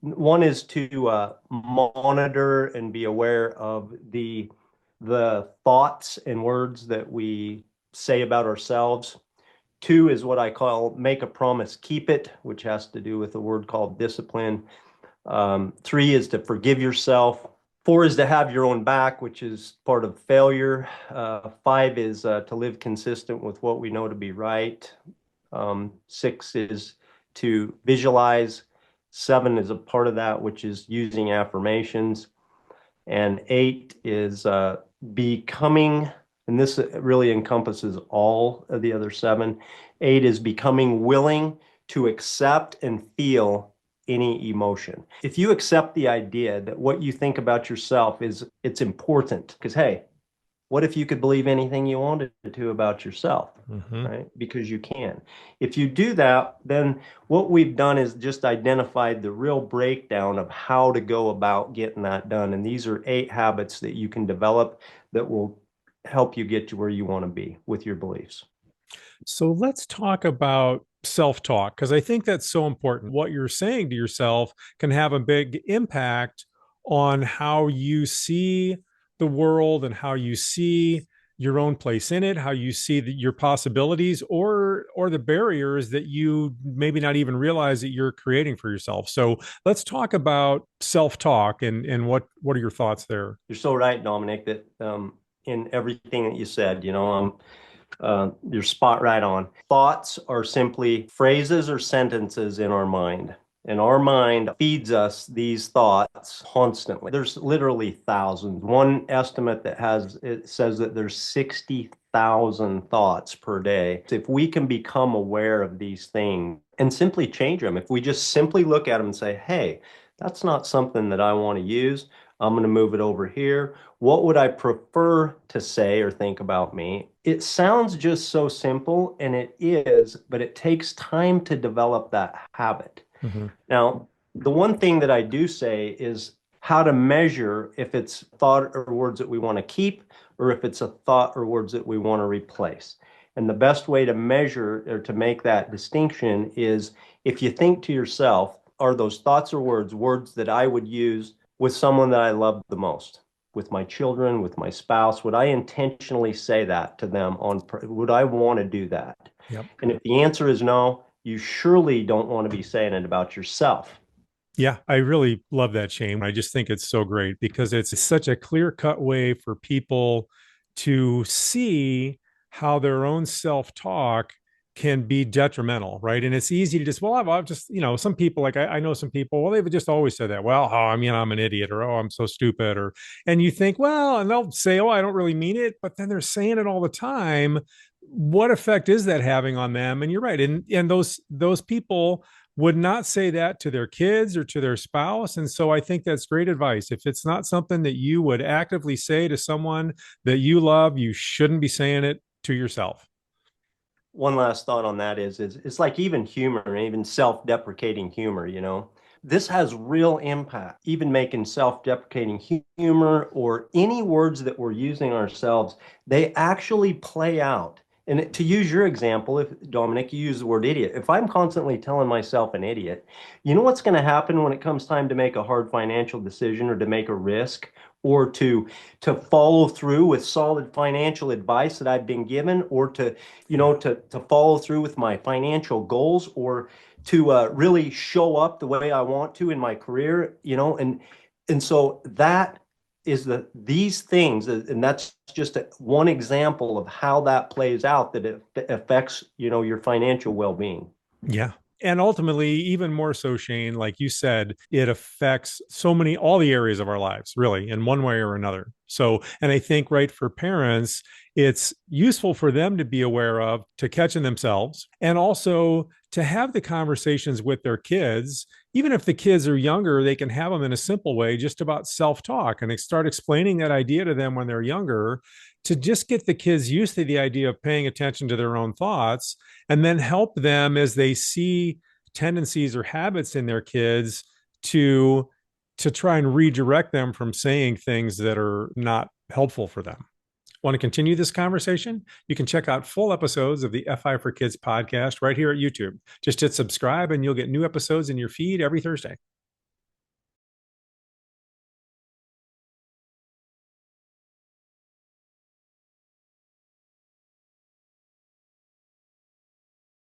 One is to monitor and be aware of the thoughts and words that we say about ourselves. Two is what I call make a promise, keep it, which has to do with a word called discipline. Three is to forgive yourself. Four is to have your own back, which is part of failure. Five is to live consistent with what we know to be right. Six is to visualize. Seven is a part of that, which is using affirmations. And eight is becoming, and this really encompasses all of the other seven. Eight is becoming willing to accept and feel any emotion. If you accept the idea that what you think about yourself it's important, because hey, what if you could believe anything you wanted to about yourself, right? Because you can. If you do that, then what we've done is just identified the real breakdown of how to go about getting that done. And these are 8 habits that you can develop that will help you get to where you want to be with your beliefs. So let's talk about self-talk, because I think that's so important. What you're saying to yourself can have a big impact on how you see the world and how you see your own place in it, how you see your possibilities or the barriers that you maybe not even realize that you're creating for yourself. So let's talk about self-talk and what are your thoughts there? You're so right, Dominic, that in everything that you said, you're spot right on. Thoughts are simply phrases or sentences in our mind. And our mind feeds us these thoughts constantly. There's literally thousands. One estimate it says that there's 60,000 thoughts per day. So if we can become aware of these things and simply change them, if we just simply look at them and say, hey, that's not something that I want to use. I'm going to move it over here. What would I prefer to say or think about me? It sounds just so simple, and it is, but it takes time to develop that habit. Mm-hmm. Now, the one thing that I do say is how to measure if it's thought or words that we want to keep or if it's a thought or words that we want to replace. And the best way to measure or to make that distinction is if you think to yourself, are those thoughts or words that I would use with someone that I love the most? With my children, with my spouse, would I intentionally say that to them would I want to do that? Yep. And if the answer is no, you surely don't want to be saying it about yourself. Yeah, I really love that, Shane. I just think it's so great because it's such a clear-cut way for people to see how their own self-talk can be detrimental, right? And it's easy to just, well, I've just, some people, like I know some people, well, they've just always said that, well, oh, I mean, I'm an idiot, or oh, I'm so stupid, and you think, well, and they'll say, oh, I don't really mean it, but then they're saying it all the time. What effect is that having on them? And you're right. And those people would not say that to their kids or to their spouse. And so I think that's great advice. If it's not something that you would actively say to someone that you love, you shouldn't be saying it to yourself. One last thought on that is it's like even humor, even self-deprecating humor, this has real impact. Even making self-deprecating humor or any words that we're using ourselves, they actually play out. And to use your example, if Dominic, you use the word idiot, if I'm constantly telling myself an idiot, you know what's going to happen when it comes time to make a hard financial decision or to make a risk or to follow through with solid financial advice that I've been given or to follow through with my financial goals or to really show up the way I want to in my career, and so that is these things, and that's just one example of how that plays out that it affects, your financial well-being. Yeah. And ultimately, even more so, Shane, like you said, it affects all the areas of our lives, really, in one way or another. So, and I think, right, for parents, it's useful for them to be aware of, to catch in themselves, and also to have the conversations with their kids. Even if the kids are younger, they can have them in a simple way, just about self-talk, and they start explaining that idea to them when they're younger to just get the kids used to the idea of paying attention to their own thoughts and then help them as they see tendencies or habits in their kids to try and redirect them from saying things that are not helpful for them. Want to continue this conversation? You can check out full episodes of the FI for Kids podcast right here at YouTube. Just hit subscribe and you'll get new episodes in your feed every Thursday.